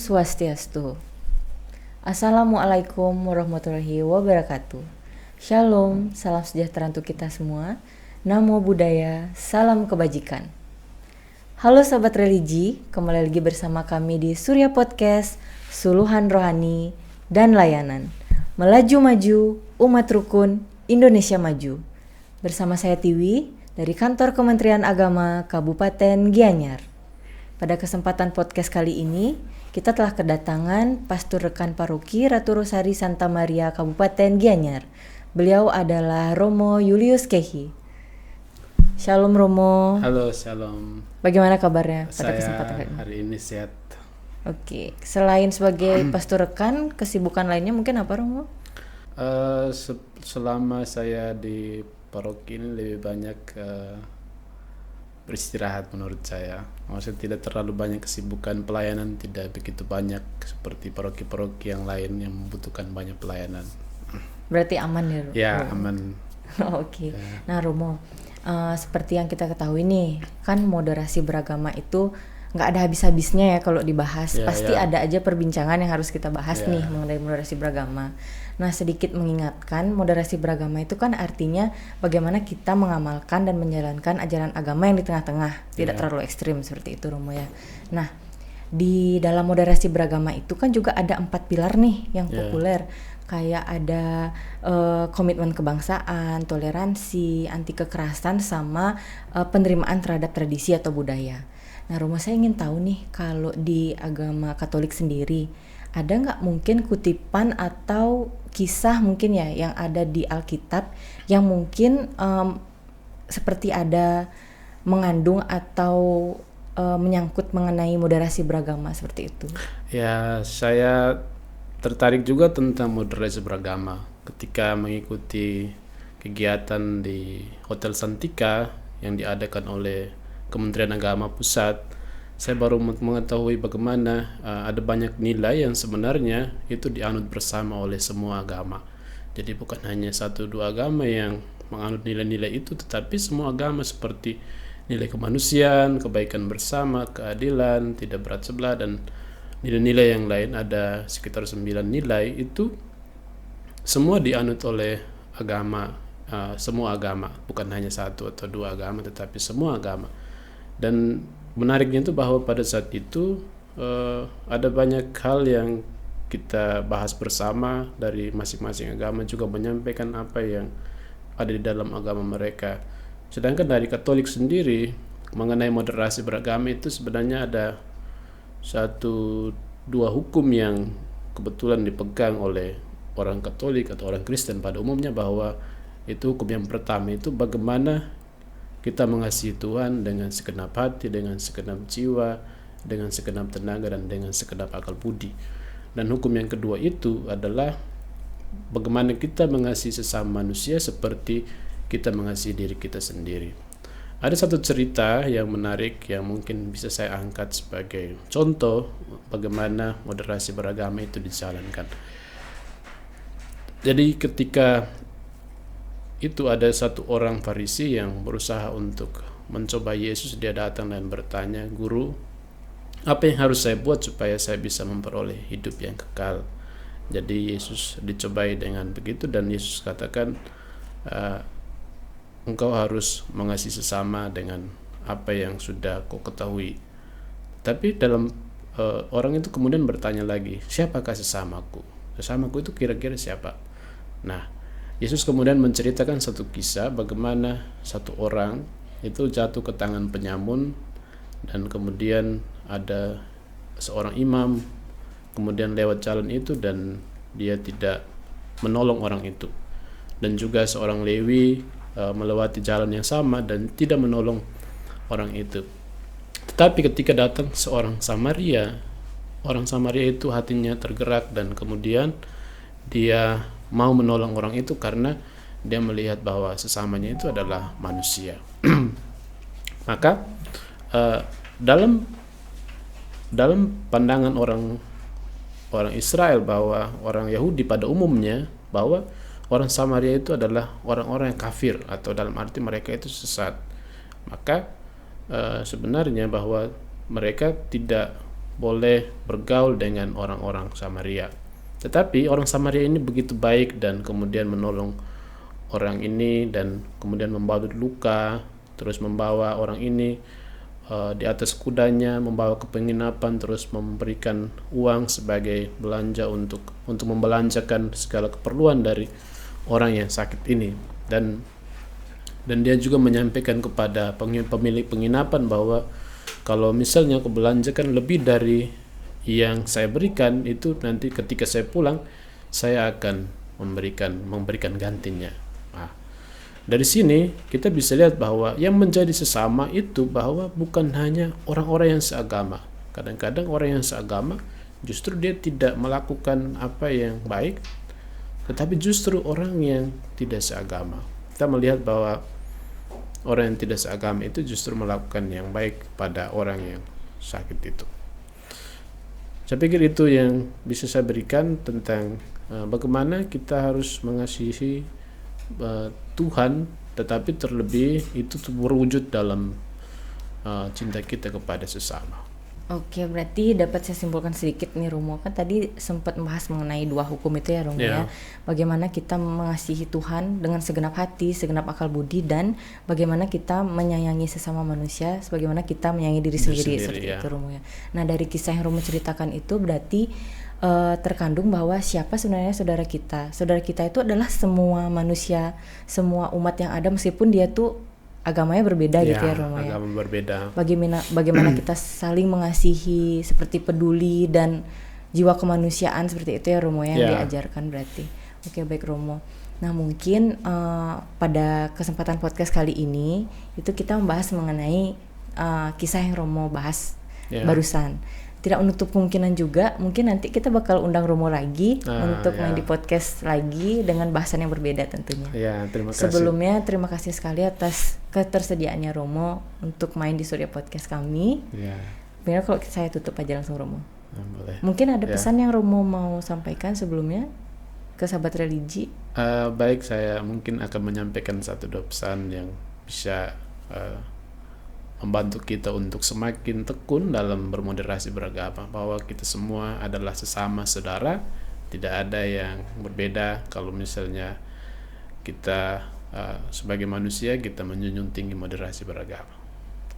Swastiastu. Assalamualaikum warahmatullahi wabarakatuh. Shalom, salam sejahtera untuk kita semua. Namo Buddhaya, salam kebajikan. Halo sahabat religi, kembali lagi bersama kami di Surya Podcast, Suluhan Rohani dan Layanan. Melaju maju, umat rukun, Indonesia maju. Bersama saya Tiwi dari Kantor Kementerian Agama Kabupaten Gianyar. Pada kesempatan podcast kali ini, kita telah kedatangan Pastor Rekan Paroki Ratu Rosari Santa Maria Kabupaten Gianyar. Beliau adalah Romo Julius Kehi. Shalom Romo. Halo, shalom. Bagaimana kabarnya pada Saya kesempatan kali ini? hari ini sehat. Oke, selain sebagai Pastor Rekan, kesibukan lainnya mungkin apa Romo? Selama saya di paroki ini lebih banyak beristirahat menurut saya. Maksudnya tidak terlalu banyak kesibukan, pelayanan tidak begitu banyak seperti paroki-paroki yang lain yang membutuhkan banyak pelayanan. Berarti aman ya Romo? Ya, aman. Oke. Ya. Nah Romo, seperti yang kita ketahui nih, kan moderasi beragama itu nggak ada habis-habisnya ya kalau dibahas. Ya, Pasti ya. ada aja perbincangan yang harus kita bahas Ya. nih mengenai moderasi beragama. Nah, sedikit mengingatkan, moderasi beragama itu kan artinya bagaimana kita mengamalkan dan menjalankan ajaran agama yang di tengah-tengah, tidak Ya. terlalu ekstrim seperti itu Romo ya. Nah, di dalam moderasi beragama itu kan juga ada 4 pilar nih yang Ya. populer. Kayak ada komitmen kebangsaan, toleransi, anti kekerasan, sama penerimaan terhadap tradisi atau budaya. Nah, Romo, saya ingin tahu nih, kalau di agama Katolik sendiri, ada nggak mungkin kutipan atau kisah mungkin ya yang ada di Alkitab yang mungkin seperti ada mengandung atau menyangkut mengenai moderasi beragama seperti itu? Ya, saya tertarik juga tentang moderasi beragama ketika mengikuti kegiatan di Hotel Santika yang diadakan oleh Kementerian Agama Pusat. Saya baru mengetahui bagaimana ada banyak nilai yang sebenarnya itu dianut bersama oleh semua agama. Jadi bukan hanya satu dua agama yang menganut nilai-nilai itu, tetapi semua agama seperti nilai kemanusiaan, kebaikan bersama, keadilan, tidak berat sebelah, dan nilai-nilai yang lain. Ada sekitar 9 nilai itu semua dianut oleh agama, semua agama, bukan hanya satu atau dua agama, tetapi semua agama. Dan menariknya itu bahwa pada saat itu ada banyak hal yang kita bahas bersama dari masing-masing agama, juga menyampaikan apa yang ada di dalam agama mereka. Sedangkan dari Katolik sendiri mengenai moderasi beragama itu sebenarnya ada satu dua hukum yang kebetulan dipegang oleh orang Katolik atau orang Kristen pada umumnya, bahwa itu hukum yang pertama itu bagaimana kita mengasihi Tuhan dengan segenap hati, dengan segenap jiwa, dengan segenap tenaga, dan dengan segenap akal budi. Dan hukum yang kedua itu adalah bagaimana kita mengasihi sesama manusia seperti kita mengasihi diri kita sendiri. Ada satu cerita yang menarik yang mungkin bisa saya angkat sebagai contoh bagaimana moderasi beragama itu dijalankan. Jadi ketika itu ada satu orang Farisi yang berusaha untuk mencoba Yesus. Dia datang dan bertanya, "Guru, apa yang harus saya buat supaya saya bisa memperoleh hidup yang kekal?" Jadi Yesus dicobai dengan begitu, dan Yesus katakan, engkau harus mengasihi sesama dengan apa yang sudah kau ketahui. Tapi dalam orang itu kemudian bertanya lagi, siapakah sesamaku? Sesamaku itu kira-kira siapa? Nah, Yesus kemudian menceritakan satu kisah bagaimana satu orang itu jatuh ke tangan penyamun, dan kemudian ada seorang imam kemudian lewat jalan itu dan dia tidak menolong orang itu, dan juga seorang Lewi melewati jalan yang sama dan tidak menolong orang itu. Tetapi ketika datang seorang Samaria, orang Samaria itu hatinya tergerak dan kemudian dia mau menolong orang itu karena dia melihat bahwa sesamanya itu adalah manusia. Maka dalam pandangan orang Israel, bahwa orang Yahudi pada umumnya, bahwa orang Samaria itu adalah orang-orang yang kafir, atau dalam arti mereka itu sesat. Maka sebenarnya bahwa mereka tidak boleh bergaul dengan orang-orang Samaria. Tetapi orang Samaria ini begitu baik dan kemudian menolong orang ini dan kemudian membawa luka, terus membawa orang ini di atas kudanya, membawa ke penginapan, terus memberikan uang sebagai belanja untuk membelanjakan segala keperluan dari orang yang sakit ini. Dan dia juga menyampaikan kepada pemilik penginapan bahwa kalau misalnya aku belanjakan lebih dari yang saya berikan, itu nanti ketika saya pulang saya akan memberikan gantinya. Nah, dari sini kita bisa lihat bahwa yang menjadi sesama itu bahwa bukan hanya orang-orang yang seagama. Kadang-kadang orang yang seagama justru dia tidak melakukan apa yang baik, tetapi justru orang yang tidak seagama. Kita melihat bahwa orang yang tidak seagama itu justru melakukan yang baik pada orang yang sakit itu. Saya pikir itu yang bisa saya berikan tentang bagaimana kita harus mengasihi Tuhan, tetapi terlebih itu berwujud dalam cinta kita kepada sesama. Oke, berarti dapat saya simpulkan sedikit nih Romo. Kan tadi sempat membahas mengenai 2 hukum itu ya Romo ya. Bagaimana kita mengasihi Tuhan dengan segenap hati, segenap akal budi, dan bagaimana kita menyayangi sesama manusia sebagaimana kita menyayangi diri sendiri seperti itu Romo ya. Nah, dari kisah yang Romo ceritakan itu berarti terkandung bahwa siapa sebenarnya saudara kita. Saudara kita itu adalah semua manusia, semua umat yang ada meskipun dia tuh agamanya berbeda gitu ya Romo ya. Agama berbeda. Bagaimana kita saling mengasihi, seperti peduli dan jiwa kemanusiaan seperti itu ya Romo yang diajarkan berarti. Oke, baik Romo. Nah, mungkin pada kesempatan podcast kali ini itu kita membahas mengenai kisah yang Romo bahas barusan. Tidak menutup kemungkinan juga mungkin nanti kita bakal undang Romo lagi untuk main di podcast lagi dengan bahasan yang berbeda tentunya. Terima kasih. Sebelumnya terima kasih sekali atas ketersediaannya Romo untuk main di Surya Podcast kami. Benar kalau saya tutup aja langsung Romo. Boleh. Mungkin ada pesan yang Romo mau sampaikan sebelumnya ke sahabat religi? Baik, saya mungkin akan menyampaikan 1-2 pesan yang bisa membantu kita untuk semakin tekun dalam bermoderasi beragama, bahwa kita semua adalah sesama saudara, tidak ada yang berbeda. Kalau misalnya kita sebagai manusia kita menjunjung tinggi moderasi beragama.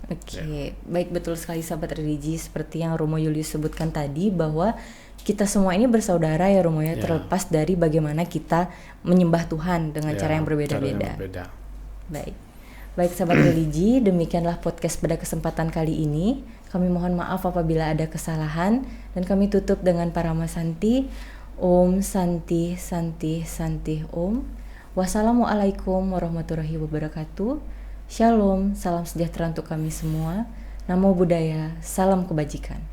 Oke, baik, betul sekali sahabat religi, seperti yang Romo Julius sebutkan tadi bahwa kita semua ini bersaudara ya Romo ya, terlepas dari bagaimana kita menyembah Tuhan dengan cara yang berbeda-beda. Baik sahabat religi, demikianlah podcast pada kesempatan kali ini. Kami mohon maaf apabila ada kesalahan dan kami tutup dengan Parama Santi. Om Santi Santi Santi Om. Wassalamualaikum warahmatullahi wabarakatuh. Shalom, salam sejahtera untuk kami semua. Namo Buddhaya, salam kebajikan.